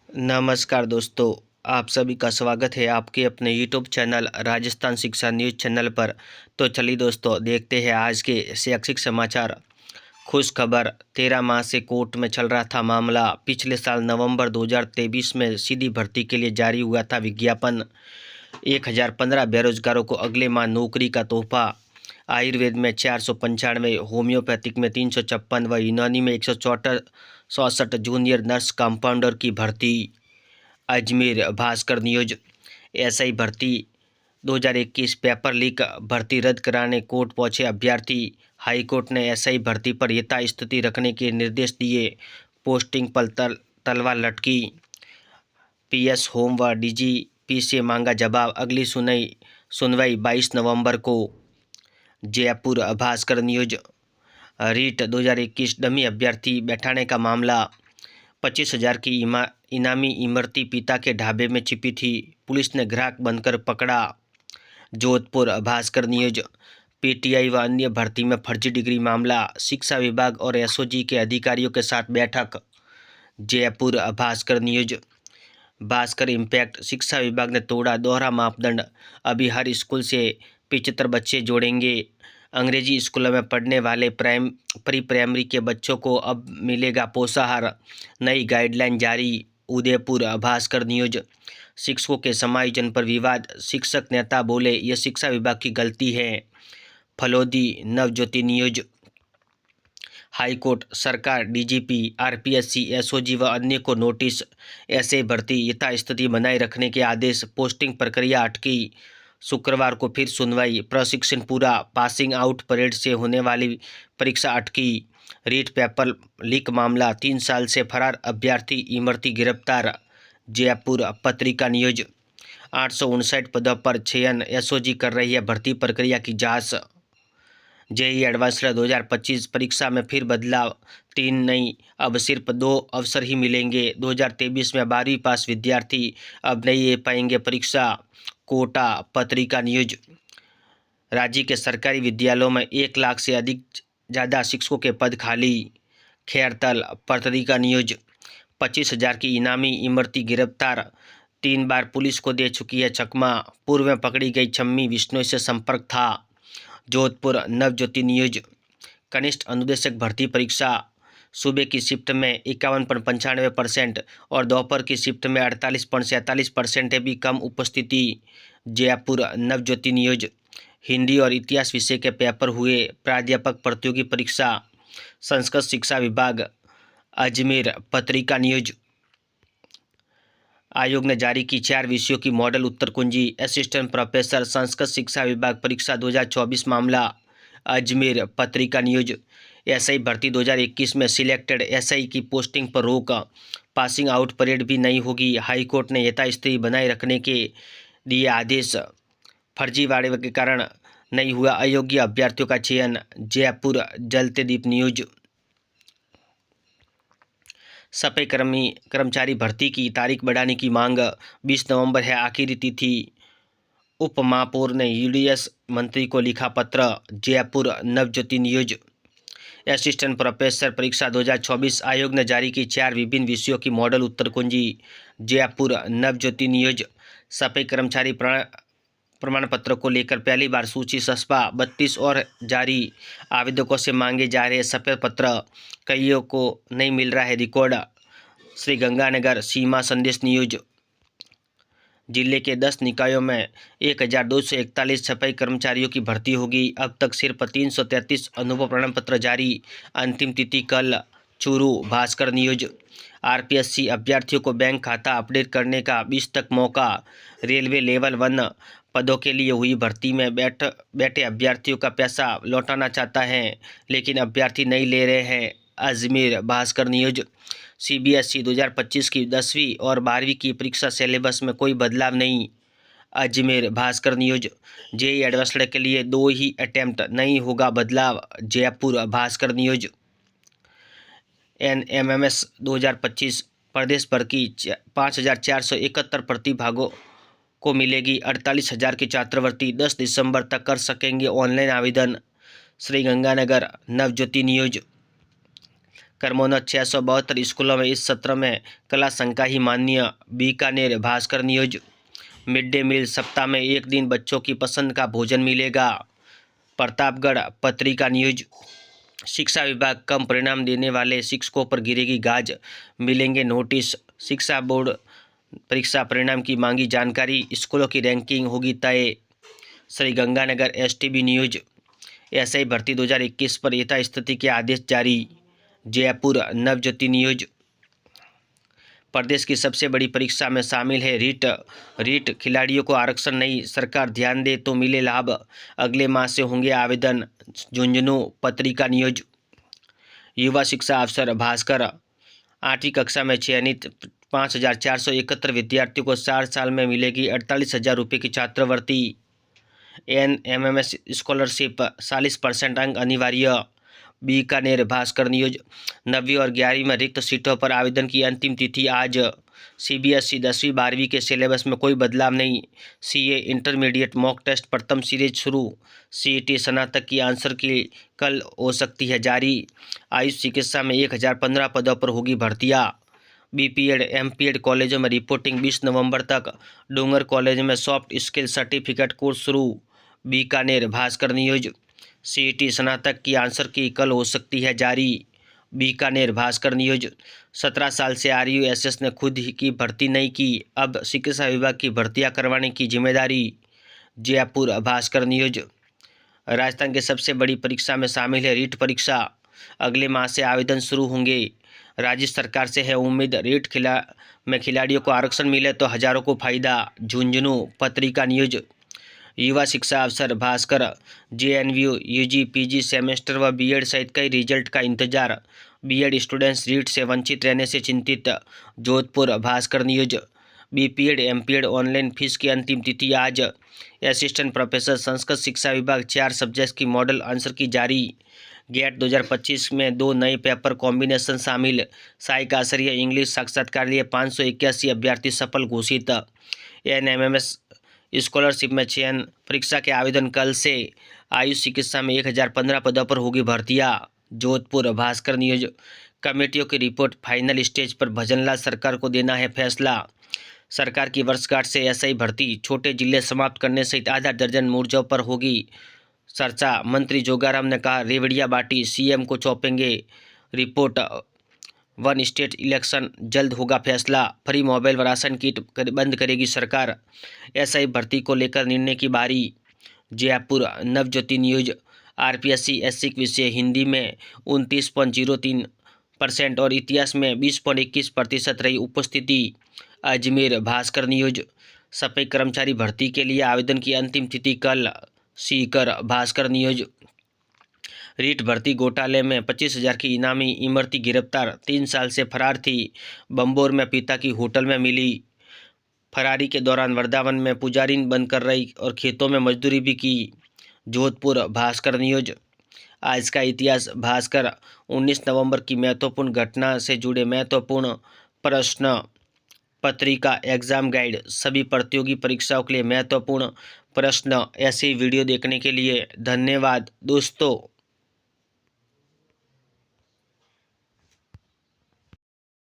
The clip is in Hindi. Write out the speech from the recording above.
नमस्कार दोस्तों, आप सभी का स्वागत है आपके अपने यूट्यूब चैनल राजस्थान शिक्षा न्यूज़ चैनल पर। तो चलिए दोस्तों, देखते हैं आज के शैक्षिक समाचार। खुश खबर, 13 माह से कोर्ट में चल रहा था मामला। पिछले साल नवंबर 2023 में सीधी भर्ती के लिए जारी हुआ था विज्ञापन। 1015 बेरोजगारों को अगले माह नौकरी का तोहफा। आयुर्वेद में 495, होम्योपैथिक में 356 व यूनानी में 164 जूनियर नर्स कंपाउंडर की भर्ती। अजमेर भास्कर न्यूज। एसआई भर्ती 2021 पेपर लीक, भर्ती रद्द कराने कोर्ट पहुंचे अभ्यर्थी। हाईकोर्ट ने एसआई भर्ती पर यथास्थिति रखने के निर्देश दिए। पोस्टिंग पर तलवार लटकी। पीएस होम व डीजीपी से मांगा जवाब। अगली सुनवाई 22 नवंबर को। जयपुर भास्कर न्यूज। रीट 2021 डमी अभ्यर्थी बैठाने का मामला। 25,000 की इनामी इमरती पिता के ढाबे में छिपी थी, पुलिस ने ग्राहक बनकर पकड़ा। जोधपुर भास्कर न्यूज। पीटीआई व अन्य भर्ती में फर्जी डिग्री मामला। शिक्षा विभाग और एसओजी के अधिकारियों के साथ बैठक। जयपुर भास्कर न्यूज। भास्कर इम्पैक्ट, शिक्षा विभाग ने तोड़ा दोहरा मापदंड, अभी हर स्कूल से 75 बच्चे जोड़ेंगे। अंग्रेजी स्कूलों में पढ़ने वाले प्री प्राइमरी के बच्चों को अब मिलेगा पोषाहार, नई गाइडलाइन जारी। उदयपुर भास्कर न्यूज। शिक्षकों के समायोजन पर विवाद, शिक्षक नेता बोले यह शिक्षा विभाग की गलती है। फलोदी नवज्योति न्यूज। हाईकोर्ट, सरकार, डीजीपी, आरपीएससी, एसओजी व अन्य को नोटिस। ऐसे भर्ती यथास्थिति बनाए रखने के आदेश। पोस्टिंग प्रक्रिया अटकी, शुक्रवार को फिर सुनवाई। प्रशिक्षण पूरा, पासिंग आउट परेड से होने वाली परीक्षा अटकी। रीट पेपर लीक मामला, 3 साल से फरार अभ्यर्थी इमरती गिरफ्तार। जयपुर पत्रिका न्यूज। 859 पदों पर चयन, एसओजी कर रही है भर्ती प्रक्रिया की जांच। जेईई एडवांस्ड 2025 परीक्षा में फिर बदलाव, 3 नहीं अब सिर्फ 2 अवसर ही मिलेंगे। 2023 में 12वीं पास विद्यार्थी अब नहीं दे पाएंगे परीक्षा। कोटा पत्रिका न्यूज। राज्य के सरकारी विद्यालयों में 1 लाख से अधिक ज़्यादा शिक्षकों के पद खाली। खैरतल पत्रिका न्यूज। 25,000 की इनामी इमरती गिरफ्तार, 3 बार पुलिस को दे चुकी है चकमा। पूर्व में पकड़ी गई छम्मी बिश्नोई से संपर्क था। जोधपुर नवज्योति न्यूज। कनिष्ठ अनुदेशक भर्ती परीक्षा, सुबह की शिफ्ट में 51.95% और दोपहर की शिफ्ट में 48.47% है भी कम उपस्थिति। जयपुर नवज्योति न्यूज। हिंदी और इतिहास विषय के पेपर हुए, प्राध्यापक प्रतियोगी परीक्षा। संस्कृत शिक्षा विभाग। अजमेर पत्रिका न्यूज। आयोग ने जारी की 4 विषयों की मॉडल उत्तर कुंजी। असिस्टेंट प्रोफेसर संस्कृत शिक्षा विभाग परीक्षा 2024 मामला। अजमेर पत्रिका न्यूज। एसआई भर्ती 2021 में सिलेक्टेड एसआई की पोस्टिंग पर रोक, पासिंग आउट परेड भी नहीं होगी। हाईकोर्ट ने यथास्थिति बनाए रखने के दिए आदेश। फर्जीवाड़े के कारण नहीं हुआ अयोग्य अभ्यर्थियों का चयन। जयपुर जलते दीप न्यूज। सफाई कर्मचारी भर्ती की तारीख बढ़ाने की मांग, 20 नवंबर है आखिरी तिथि। उप महापौर ने यूडीएस मंत्री को लिखा पत्र। Jaipur Navjyoti news. Assistant professor परीक्षा 2024, आयोग ने जारी की 4 विभिन्न विषयों की मॉडल उत्तर कुंजी। जयपुर नवज्योति न्यूज। सफाई कर्मचारी प्रमाण पत्र को लेकर पहली बार सूची सस्पा, 32 और जारी। आवेदकों से मांगे जा रहे सफेद पत्र, कईयों को नहीं मिल रहा है रिकॉर्ड। श्रीगंगानगर सीमा संदेश न्यूज। जिले के 10 निकायों में 1241 सफाई कर्मचारियों की भर्ती होगी। अब तक सिर्फ 333 अनुभव प्रमाण पत्र जारी, अंतिम तिथि कल। चूरू भास्कर न्यूज। आरपीएससी अभ्यर्थियों को बैंक खाता अपडेट करने का 20 तक मौका। रेलवे लेवल 1 पदों के लिए हुई भर्ती में बैठे अभ्यर्थियों का पैसा लौटाना चाहता है, लेकिन अभ्यर्थी नहीं ले रहे हैं। अजमेर भास्कर न्यूज। सीबीएसई 2025 की 10वीं और 12वीं की परीक्षा सिलेबस में कोई बदलाव नहीं। Ajmer Bhaskar news. JEE advanced के लिए 2 ही अटेम्प्ट, नहीं होगा बदलाव। जयपुर भास्कर न्यूज। एनएमएमएस 2025 प्रदेश भर की 5,471 प्रतिभागों को मिलेगी 48,000 की छात्रवृत्ति। 10 दिसंबर तक कर सकेंगे ऑनलाइन आवेदन। श्रीगंगानगर नवज्योति न्यूज। क्रमोन्नत 672 स्कूलों में इस सत्र में कला संकाय ही मान्य। Bikaner Bhaskar news. Mid day meal सप्ताह में एक दिन बच्चों की पसंद का भोजन मिलेगा। प्रतापगढ़ पत्रिका न्यूज। शिक्षा विभाग कम परिणाम देने वाले शिक्षकों पर गिरेगी गाज, मिलेंगे नोटिस। शिक्षा बोर्ड परीक्षा परिणाम की मांगी जानकारी, स्कूलों की रैंकिंग होगी तय। Sriganganagar STB news. एसआई भर्ती 2021 पर यथास्थिति के आदेश जारी। जयपुर नवज्योति न्यूज। प्रदेश की सबसे बड़ी परीक्षा में शामिल है रीट खिलाड़ियों को आरक्षण नहीं, सरकार ध्यान दे तो मिले लाभ, अगले माह से होंगे आवेदन। झुंझुनू पत्रिका न्यूज। युवा शिक्षा अफसर भास्कर। 8वीं कक्षा में चयनित 5,471 विद्यार्थियों को 4 साल में मिलेगी 48,000 रुपये की छात्रवृत्ति। NMMS स्कॉलरशिप 40% अंक अनिवार्य। बीकानेर भास्कर न्यूज। 9वीं और 11वीं में रिक्त सीटों पर आवेदन की अंतिम तिथि आज। CBSE 10वीं 12वीं के सिलेबस में कोई बदलाव नहीं। CA इंटरमीडिएट मॉक टेस्ट प्रथम सीरीज शुरू। CET स्नातक की आंसर की कल हो सकती है जारी। आयुष चिकित्सा में 1015 पदों पर होगी भर्तियाँ। BPED MPED कॉलेजों में रिपोर्टिंग 20 नवंबर तक। डूंगर कॉलेज में सॉफ्ट स्किल सर्टिफिकेट कोर्स शुरू। बीकानेर भास्कर न्यूज। CET स्नातक की आंसर की कल हो सकती है जारी। बीकानेर भास्कर न्यूज। 17 साल से RUSS ने खुद ही की भर्ती नहीं की, अब चिकित्सा विभाग की भर्तियां करवाने की जिम्मेदारी। जयपुर भास्कर न्यूज। राजस्थान की सबसे बड़ी परीक्षा में शामिल है रीट परीक्षा, अगले माह से आवेदन शुरू होंगे। राज्य सरकार से है उम्मीद, रीट खिलाड़ियों को आरक्षण मिले तो हजारों को फायदा। झुंझुनू पत्रिका न्यूज। युवा शिक्षा अफसर Bhaskar. JNVU UG PG semester व BEd सहित कई रिजल्ट का इंतजार, BEd स्टूडेंट्स रीट से वंचित रहने से चिंतित। Jodhpur Bhaskar news. BPED MPED online fees की अंतिम तिथि आज। असिस्टेंट प्रोफेसर संस्कृत शिक्षा विभाग 4 सब्जेक्ट की मॉडल आंसर की जारी। गेट 2025 में 2 नए पेपर कॉम्बिनेशन शामिल। सहायक आचार्य इंग्लिश साक्षात्कार लिए 581 अभ्यर्थी सफल घोषित। NMMS स्कॉलरशिप में चयन परीक्षा के आवेदन कल से। आयुष चिकित्सा में 1015 पदों पर होगी भर्तियाँ। जोधपुर भास्कर न्यूज। कमेटियों की रिपोर्ट फाइनल स्टेज पर, भजनलाल सरकार को देना है फैसला। सरकार की वर्षगांठ से SI भर्ती, छोटे जिले समाप्त करने सहित आधा दर्जन मोर्चों पर होगी चर्चा। मंत्री जोगाराम ने कहा रेवड़िया बाटी CM को सौंपेंगे रिपोर्ट। 1 स्टेट इलेक्शन जल्द होगा फैसला। फ्री मोबाइल व राशन किट बंद करेगी सरकार। SI भर्ती को लेकर निर्णय की बारी। जयपुर नवज्योति न्यूज। RPSC ऐच्छिक विषय हिंदी में 29.03% और इतिहास में 20.21% रही उपस्थिति। अजमेर भास्कर न्यूज। सफाई कर्मचारी भर्ती के लिए आवेदन की अंतिम तिथि कल। सीकर भास्कर न्यूज। रीट भर्ती घोटाले में 25,000 की इनामी इमरती गिरफ्तार, 3 साल से फरार थी। बम्बोर में पिता की होटल में मिली। फरारी के दौरान वृंदावन में पुजारिन बनकर रही और खेतों में मजदूरी भी की। जोधपुर भास्कर न्यूज। आज का इतिहास भास्कर। 19 नवंबर की महत्वपूर्ण घटना से जुड़े महत्वपूर्ण प्रश्न पत्रिका एग्जाम गाइड, सभी प्रतियोगी परीक्षाओं के लिए महत्वपूर्ण प्रश्न। ऐसी वीडियो देखने के लिए धन्यवाद दोस्तों।